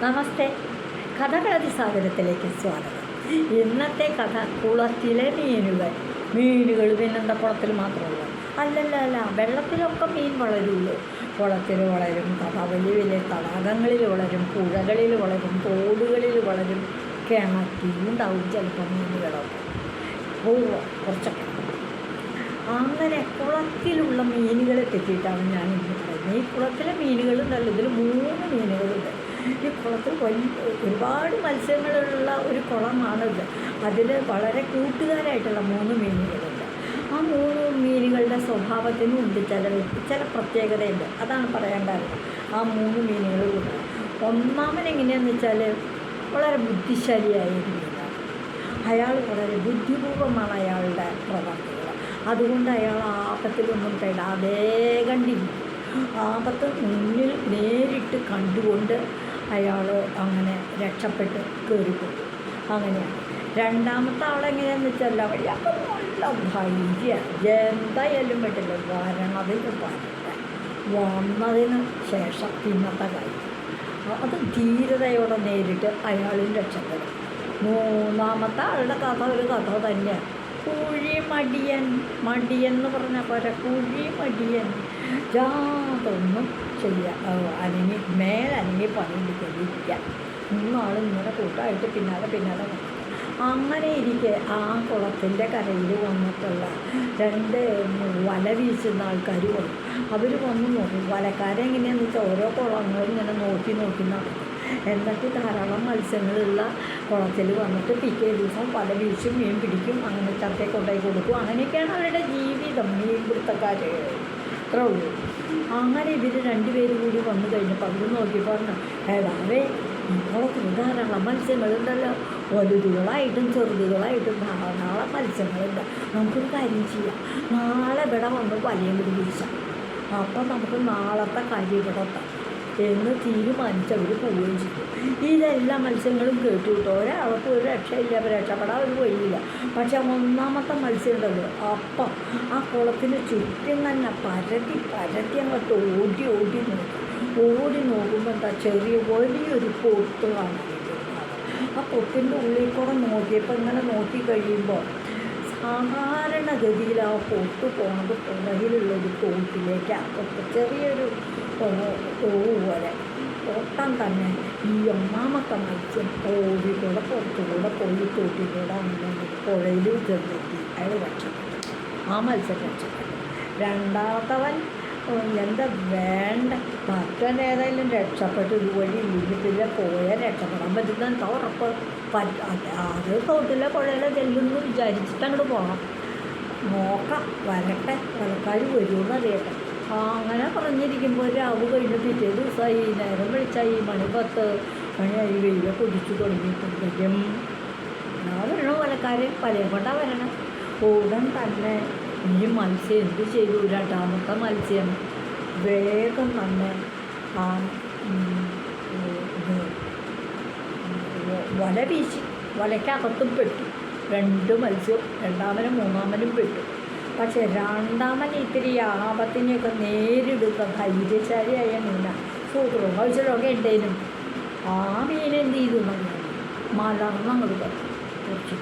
നമസ്തേ, കഥകളതിസാഗരത്തിലേക്ക് സ്വാഗതം. ഇന്നത്തെ കഥ കുളത്തിലെ മീനുകൾ പിന്നെന്താ കുളത്തിൽ മാത്രമല്ല, അല്ല, വെള്ളത്തിലൊക്കെ മീൻ വളരുള്ളൂ. കുളത്തിൽ വളരും, വലിയ വലിയ തടാകങ്ങളിൽ വളരും, പുഴകളിൽ വളരും, തോടുകളിൽ വളരും, കിണറ്റിലുണ്ടാവും ചിലപ്പോൾ മീനുകളൊക്കെ കുറച്ചൊക്കെ. അങ്ങനെ കുളത്തിലുള്ള മീനുകളെ പറ്റിയിട്ടാണ് ഞാൻ ഇന്ന് പറയുന്നത്. ഈ കുളത്തിലെ മീനുകളുണ്ടല്ലോ, ഇതിൽ 3 മീനുകളുണ്ട്. ഈ കുളത്തിൽ ഒരുപാട് മത്സ്യങ്ങളുള്ള ഒരു കുളമാണിത്. അതിൽ വളരെ കൂട്ടുകാരായിട്ടുള്ള 3 മീനുകളുണ്ട്. ആ 3 മീനുകളുടെ സ്വഭാവത്തിനും ഉണ്ട് ചില പ്രത്യേകതയുണ്ട്. അതാണ് പറയേണ്ടത്. ആ 3 മീനുകളുണ്ട്. ഒന്നാമൻ എങ്ങനെയാണെന്ന് വെച്ചാൽ വളരെ ബുദ്ധിശാലിയായ ഒരു മീനാണ്. അയാൾ വളരെ ബുദ്ധിപൂർവ്വമാണ് അയാളുടെ പ്രവർത്തികൾ. അതുകൊണ്ട് അയാൾ ആപത്തിലൊന്നും പെടാതെ കണ്ടിരിക്കും. ആപത്ത് മുന്നിൽ നേരിട്ട് കണ്ടുകൊണ്ട് അയാൾ അങ്ങനെ രക്ഷപ്പെട്ട് കയറിപ്പോകും. അങ്ങനെയാണ്. രണ്ടാമത്തെ ആളെങ്ങനെയാണെന്ന് വെച്ചാൽ അയാൾക്ക് നല്ല ധൈര്യം, എന്തായാലും പറ്റില്ല, വന്നതിന് ശേഷം പിന്നത്തെ കാര്യം അത് ധീരതയോടെ നേരിട്ട് അയാളും രക്ഷപ്പെടും. മൂന്നാമത്തെ ആളുടെ കഥ ഒരു കഥ തന്നെയാണ്. കുഴിമടിയൻ എന്ന് പറഞ്ഞാൽ പോരാ, കുഴിമടിയൻ. യാതൊന്നും അനങ്ങി മേലനങ്ങി പണിയെടുക്കാതിരിക്കുക. 3 ആളും ഇങ്ങനെ കൂട്ടായിട്ട് പിന്നാലെ അങ്ങനെ ഇരിക്കെ ആ കുളത്തിൻ്റെ കരയിൽ വന്നിട്ടുള്ള 2 വല വീശുന്ന ആൾക്കാർ വന്നു. അവർ വന്ന് നോക്കും. വലക്കാരെങ്ങനെയാണെന്ന് വെച്ചാൽ ഓരോ കുളങ്ങളും ഇങ്ങനെ നോക്കി നടക്കും. എന്നിട്ട് ധാരാളം മത്സ്യങ്ങളുള്ള കുളത്തിൽ വന്നിട്ട് പിറ്റേ ദിവസം വല വീശും, മീൻ പിടിക്കും, അങ്ങനെ ചത്തയെ കൊണ്ടുപോയി കൊടുക്കും. അങ്ങനെയൊക്കെയാണ് അവരുടെ ജീവിതം. മീൻ പിടുത്തക്കാർ അത്രേ ഉള്ളൂ. അങ്ങനെ ഇവർ 2 പേരും കൂടി വന്നു കഴിഞ്ഞപ്പോൾ അവർ നോക്കിയപ്പോൾ പറഞ്ഞു, ഏതാവേ ഈ കുളത്തിൽ ധാരാളം മത്സ്യങ്ങളുണ്ടല്ലോ, വലുതുകളായിട്ടും ചെറുതുകളായിട്ടും ധാരാളം മത്സ്യങ്ങളുണ്ട്. നമുക്കൊരു കാര്യം ചെയ്യാം, നാളെ ഇവിടെ വന്ന് വലയും കൂടി വീശാം. അപ്പം നമുക്ക് നാളത്തെ കാര്യം ഇവിടെ എത്താം എന്ന് തീരുമാനിച്ചവർ പോവുകയും ചെയ്തു. ഇതെല്ലാ മത്സ്യങ്ങളും കേട്ടു കിട്ടും. ഒരാൾക്ക് ഒരു രക്ഷയില്ല, രക്ഷപ്പെടാൻ ഒരു വഴിയില്ല. പക്ഷെ 1-ാമത്തെ മത്സ്യം ഉണ്ടല്ലോ, അപ്പം ആ കുളത്തിന് ചുറ്റും തന്നെ പരത്തി അങ്ങോട്ട് ഓടി നോക്കുമ്പോൾ എന്താ വലിയൊരു പൊത്ത് കാണാൻ. ആ പൊത്തിൻ്റെ ഉള്ളിൽ കൂടെ നോക്കിയപ്പോൾ ഇങ്ങനെ നോക്കി കഴിയുമ്പോൾ സാധാരണഗതിയിൽ ആ പൊത്ത് പോണത് പുറകിലുള്ളൊരു തോട്ടിലേക്ക്. ആ ചെറിയൊരു പോലെ ഓട്ടം തന്നെ ഈ 1-ാമത്തെ മത്സ്യം ഓടിക്കൂടെ പുറത്തുകൂടെ പോയി തോട്ടിലൂടെ അങ്ങനെ പുഴയിൽ ചെന്നെത്തി. അയാൾ രക്ഷപ്പെട്ടു. ആ മത്സ്യം രക്ഷപ്പെട്ടു. 2-ാമത്തവൻ എന്താ വേണ്ട, മറ്റവൻ ഏതായാലും രക്ഷപ്പെട്ടു. ഇതുവഴി ഇല്ലെങ്കിൽ പോയാൽ രക്ഷപ്പെടാൻ പറ്റുന്ന എന്താ ഉറപ്പ്? അത് തോട്ടിലെ പുഴയിലെ ചെല്ലുമെന്ന് വിചാരിച്ചിട്ട് അങ്ങോട്ട് പോകണം. നോക്കാം, വരട്ടെ, വലക്കാർ വരുമെന്ന് അറിയട്ടെ. അങ്ങനെ പറഞ്ഞിരിക്കുമ്പോൾ രാവ് കഴിഞ്ഞ് പിറ്റേ ദിവസമായി, നേരം വിളിച്ചായി, 10 മണിയായി, വെയിലെ പൊടിച്ചു തുടങ്ങിയിട്ടുണ്ടെങ്കിലും വരണം വലക്കാരൻ പലയെ കൊണ്ടാണ് വരണം. ഉടൻ തന്നെ ഈ മത്സ്യം എന്ത് ചെയ്തു? 2-ാമത്തെ മത്സ്യം വേഗം തന്നെ ആ വല വീശി വലയ്ക്കകത്തും പെട്ടു. 2 മത്സ്യവും 2-ാമനും 3-ാമനും പെട്ടു. പക്ഷേ 2-ാമൻ ഇത്തിരി ആപത്തിനെയൊക്കെ നേരിടുന്ന ധൈര്യശാലിയായ മീനാണ്. സൂത്രവും കഴിച്ചിലൊക്കെ ഉണ്ടേനും ആ മീൻ എന്ത് ചെയ്തു മലർന്നങ്ങോട്ട് കുറച്ച്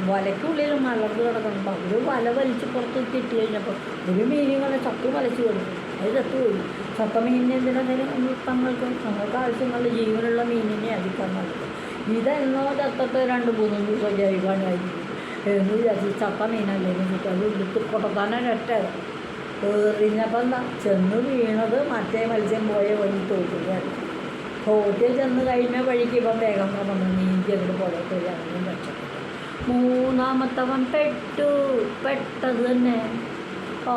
വലയ്ക്കുള്ളിൽ മലർന്ന് കിടക്കുമ്പോൾ ഒരു വല വലിച്ച് പുറത്തേക്ക് ഇട്ട് കഴിഞ്ഞപ്പോൾ ഒരു മീനുകളെ ചത്തു വലച്ച് കൊടുക്കും. അത് ചത്തുപോയി. ചത്ത മീനിനെ എന്തിനെന്തെങ്കിലും തങ്ങൾക്ക് ആവശ്യമുള്ള ജീവനുള്ള മീനിനെ അടിക്കാൻ നൽകും. ഇതെന്നോ ചത്തിട്ട് 2-3 ദിവസം ജൈവാനായിരിക്കും എന്ന് വിചാരിച്ച് ചത്ത മീനല്ലേ എന്നിട്ട് അത് എടുത്ത് കൊടുക്കാനൊരൊറ്റ എറിഞ്ഞപ്പോൾ എന്താ ചെന്ന് വീണത് മറ്റേ മത്സ്യം പോയ വഴി തോട്ടിൽ ചെന്ന് കഴിഞ്ഞ വഴിക്ക് ഇപ്പം വേഗം വന്ന് നീന്തി അങ്ങോട്ട് പുറത്ത് പോയി അങ്ങനെ രക്ഷപ്പെട്ടു. 3-ാമത്തവൻ പെട്ടത് തന്നെ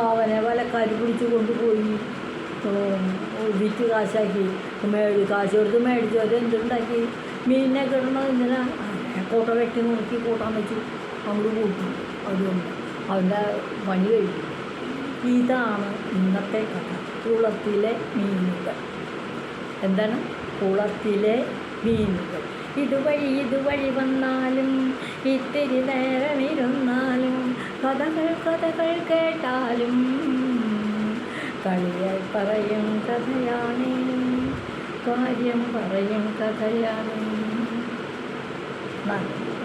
അവനെ വലക്കാർ പിടിച്ച് കൊണ്ടുപോയി വിറ്റ് കാശാക്കി. കാശ് കൊടുത്ത് മേടിച്ചവർ എന്തുണ്ടാക്കി? മീനിനെ കിടന്നത് എന്തിനാ? കോട്ട വെട്ടി നോക്കി കൂട്ടാൻ വെച്ചു അങ്ങോട്ട് കൂട്ടി. അതുകൊണ്ട് അവൻ്റെ പണി കഴിഞ്ഞു. ഇതാണ് ഇന്നത്തെ കഥ. കുളത്തിലെ മീനുകൾ. എന്താണ്? കുളത്തിലെ മീനുകൾ. ഇതുവഴി വന്നാലും ഇത്തിരി നേരം ഇരുന്നാലും കഥകൾ കേട്ടാലും കളിയായി പറയും കഥയാണ്. കാര്യം പറയും കഥയാണ്. നന്ദി.